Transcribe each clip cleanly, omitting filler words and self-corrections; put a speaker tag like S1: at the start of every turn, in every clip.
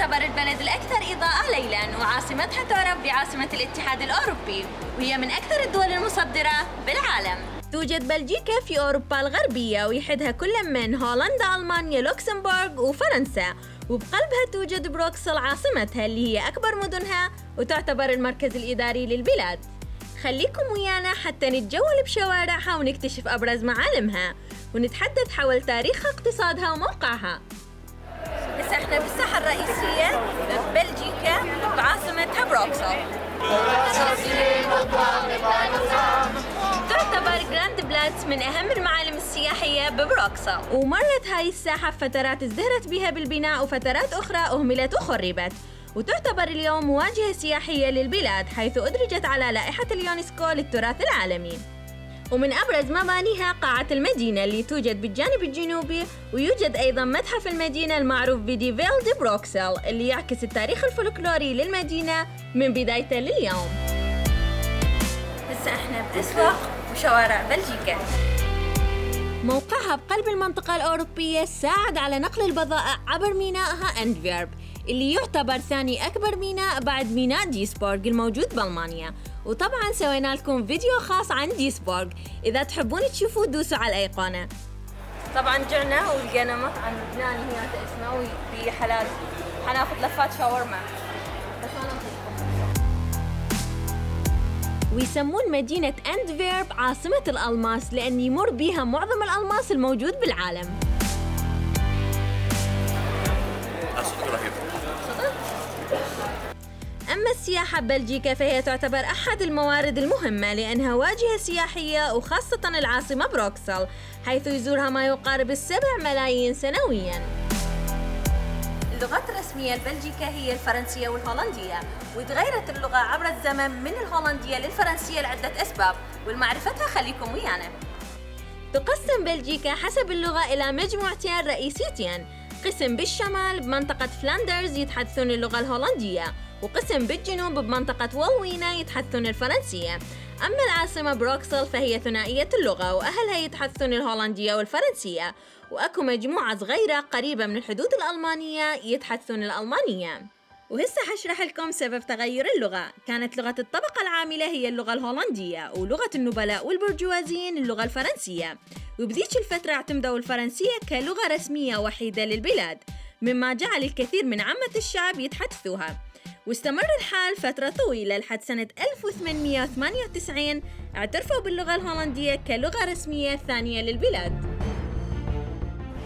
S1: تعتبر البلد الأكثر إضاءة ليلاً، وعاصمتها تعرف بعاصمة الاتحاد الأوروبي، وهي من أكثر الدول المصدرة بالعالم. توجد بلجيكا في أوروبا الغربية، ويحدها كل من هولندا، ألمانيا، لوكسمبورغ وفرنسا، وبقلبها توجد بروكسل عاصمتها اللي هي أكبر مدنها وتعتبر المركز الإداري للبلاد. خليكم ويانا حتى نتجول بشوارعها ونكتشف أبرز معالمها ونتحدث حول تاريخها، اقتصادها وموقعها. بس احنا بالساحة الرئيسية ببلجيكا بعاصمتها بروكسل. تعتبر جراند بلاتس من أهم المعالم السياحية ببروكسل، ومرت هاي الساحة فترات ازدهرت بها بالبناء وفترات أخرى أهملت وخربت، وتعتبر اليوم واجهة سياحية للبلاد حيث أدرجت على لائحة اليونسكو للتراث العالمي. ومن أبرز مبانيها قاعة المدينة اللي توجد بالجانب الجنوبي، ويوجد أيضاً متحف المدينة المعروف بدي فيل دي بروكسل اللي يعكس التاريخ الفولكلوري للمدينة من بدايته لليوم. هسه احنا بأسواق وشوارع بلجيكا. موقعها بقلب المنطقة الأوروبية ساعد على نقل البضائع عبر مينائها أنتفيرب اللي يعتبر ثاني أكبر ميناء بعد ميناء ديسبورغ الموجود بألمانيا. وطبعاً سوينا لكم فيديو خاص عن ديسبورغ، إذا تحبون تشوفوا دوسوا على الأيقونة. طبعاً جعنا ولقينا مطعم لبناني هنا اسمه بحلال، حناخذ لفات شاورما. ويسمون مدينة أنتفيرب عاصمة الألماس لأن يمر بها معظم الألماس الموجود بالعالم. أما السياحة ببلجيكا فهي تعتبر أحد الموارد المهمة لأنها واجهة سياحية، وخاصة العاصمة بروكسل حيث يزورها ما يقارب 7 ملايين سنوياً. اللغات الرسمية لبلجيكا هي الفرنسية والهولندية، وتغيرت اللغة عبر الزمن من الهولندية للفرنسية لعدة أسباب، والمعرفتها خليكم ويانا. تقسم بلجيكا حسب اللغة إلى مجموعتين رئيسيتين، قسم بالشمال بمنطقة فلاندرز يتحدثون اللغة الهولندية، وقسم بالجنوب بمنطقة والوينا يتحدثون الفرنسية. أما العاصمة بروكسل فهي ثنائية اللغة وأهلها يتحدثون الهولندية والفرنسية، وأكو مجموعة صغيرة قريبة من الحدود الألمانية يتحدثون الألمانية. وهسه حشرح لكم سبب تغير اللغة. كانت لغة الطبقة العاملة هي اللغة الهولندية، ولغة النبلاء والبرجوازيين اللغة الفرنسية، وبذيك الفترة اعتمدوا الفرنسية كلغة رسمية وحيدة للبلاد، مما جعل الكثير من عامة الشعب يتحدثوها. واستمر الحال فترة طويلة لحد سنة 1898 اعترفوا باللغة الهولندية كلغة رسمية ثانية للبلاد.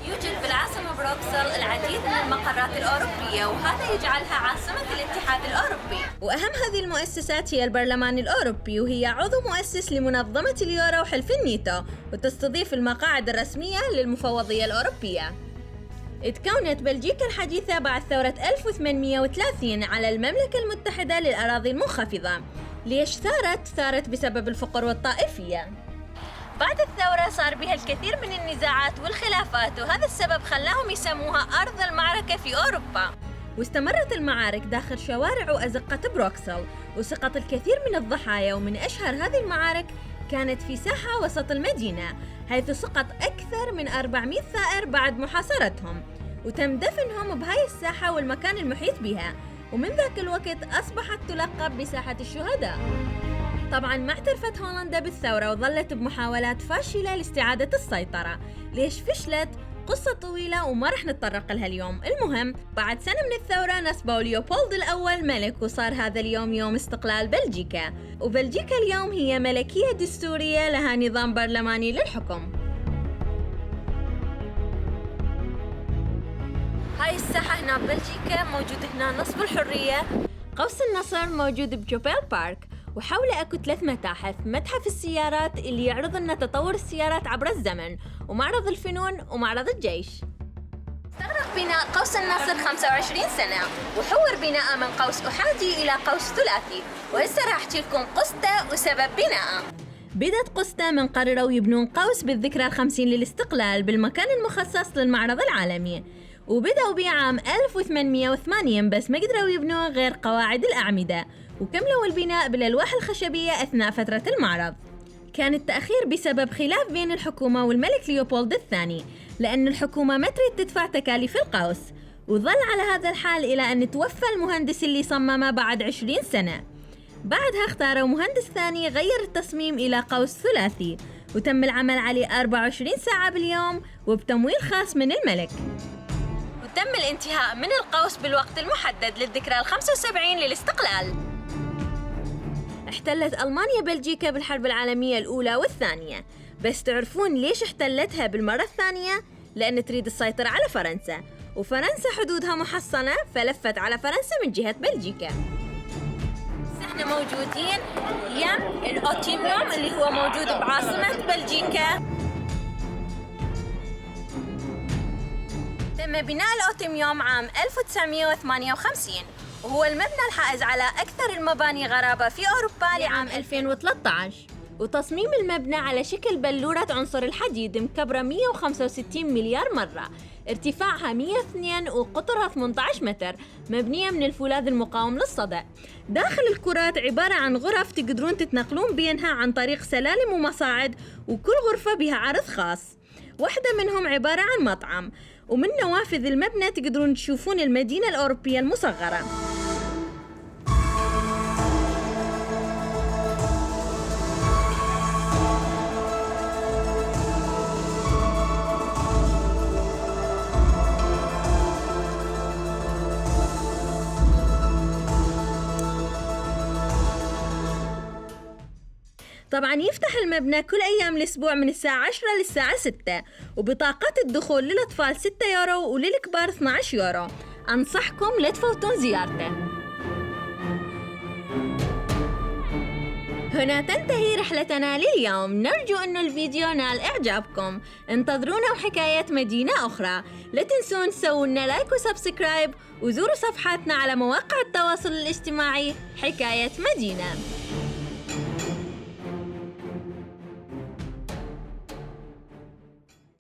S1: يوجد بالعاصمة بروكسل العديد من المقرات الأوروبية، وهذا يجعلها عاصمة الاتحاد الأوروبي. وأهم هذه المؤسسات هي البرلمان الأوروبي، وهي عضو مؤسس لمنظمة اليورو وحلف الناتو، وتستضيف المقاعد الرسمية للمفوضية الأوروبية. اتكونت بلجيكا الحديثة بعد ثورة 1830 على المملكة المتحدة للأراضي المنخفضة. ليش ثارت بسبب الفقر والطائفية. بعد الثورة صار بها الكثير من النزاعات والخلافات، وهذا السبب خلاهم يسموها أرض المعركة في أوروبا. واستمرت المعارك داخل شوارع وأزقة بروكسل، وسقط الكثير من الضحايا، ومن أشهر هذه المعارك كانت في ساحة وسط المدينة حيث سقط أكثر من 400 ثائر بعد محاصرتهم، وتم دفنهم بهاي الساحة والمكان المحيط بها، ومن ذاك الوقت أصبحت تلقب بساحة الشهداء. طبعاً ما اعترفت هولندا بالثورة وظلت بمحاولات فاشلة لاستعادة السيطرة. ليش فشلت؟ قصة طويلة وما رح نتطرق لها اليوم. المهم بعد سنة من الثورة نصبوا ليوبولد الأول ملك، وصار هذا اليوم يوم استقلال بلجيكا. وبلجيكا اليوم هي ملكية دستورية لها نظام برلماني للحكم. هاي الساحة هنا ببلجيكا موجود هنا نصب الحرية. قوس النصر موجود بجوبيل بارك، وحوله أكو 3 متاحف: متحف السيارات اللي يعرض لنا تطور السيارات عبر الزمن، ومعرض الفنون، ومعرض الجيش. استغرق بناء قوس النصر 25 سنة، وحور بناءه من قوس أحادي إلى قوس ثلاثي، وهسه راح أحكي لكم قصته وسبب بناءه. بدت قصته من قرروا يبنون قوس بالذكرى 50 للاستقلال بالمكان المخصص للمعرض العالمي، وبدأوا بيه عام 1880، بس ما قدروا يبنوا غير قواعد الأعمدة، وكملوا البناء بالألواح الخشبية أثناء فترة المعرض. كان التأخير بسبب خلاف بين الحكومة والملك ليوبولد الثاني، لأن الحكومة ما تريد تدفع تكاليف القوس، وظل على هذا الحال إلى أن توفى المهندس اللي صممه بعد 20 سنة. بعدها اختاروا مهندس ثاني غير التصميم إلى قوس ثلاثي، وتم العمل عليه 24 ساعة باليوم وبتمويل خاص من الملك. وتم الانتهاء من القوس بالوقت المحدد للذكرى 75 للاستقلال. احتلت ألمانيا بلجيكا بالحرب العالمية الأولى والثانية، بس تعرفون ليش احتلتها بالمرة الثانية؟ لأن تريد السيطرة على فرنسا، وفرنسا حدودها محصنة فلفت على فرنسا من جهة بلجيكا. احنا موجودين يم الأوتيميوم اللي هو موجود بعاصمة بلجيكا. تم بناء الأوتيميوم عام 1958، وهو المبنى الحائز على أكثر المباني غرابة في أوروبا لعام 2013. وتصميم المبنى على شكل بلورة عنصر الحديد مكبرة 165 مليار مرة، ارتفاعها 102 وقطرها 18 متر، مبنية من الفولاذ المقاوم للصدأ. داخل الكرات عبارة عن غرف تقدرون تتنقلون بينها عن طريق سلالم ومصاعد، وكل غرفة بها عرض خاص. واحدة منهم عبارة عن مطعم، ومن نوافذ المبنى تقدرون تشوفون المدينة الأوروبية المصغرة. طبعاً يفتح المبنى كل أيام الأسبوع من الساعة 10 للساعة 6، وبطاقات الدخول للأطفال 6 يورو وللكبار 12 يورو. أنصحكم لا تفوتون زيارته. هنا تنتهي رحلتنا لليوم، نرجو أن الفيديو نال إعجابكم. انتظرونا وحكايات مدينة أخرى. لا تنسون تسووا لنا لايك وسبسكرايب، وزوروا صفحاتنا على مواقع التواصل الاجتماعي حكاية مدينة.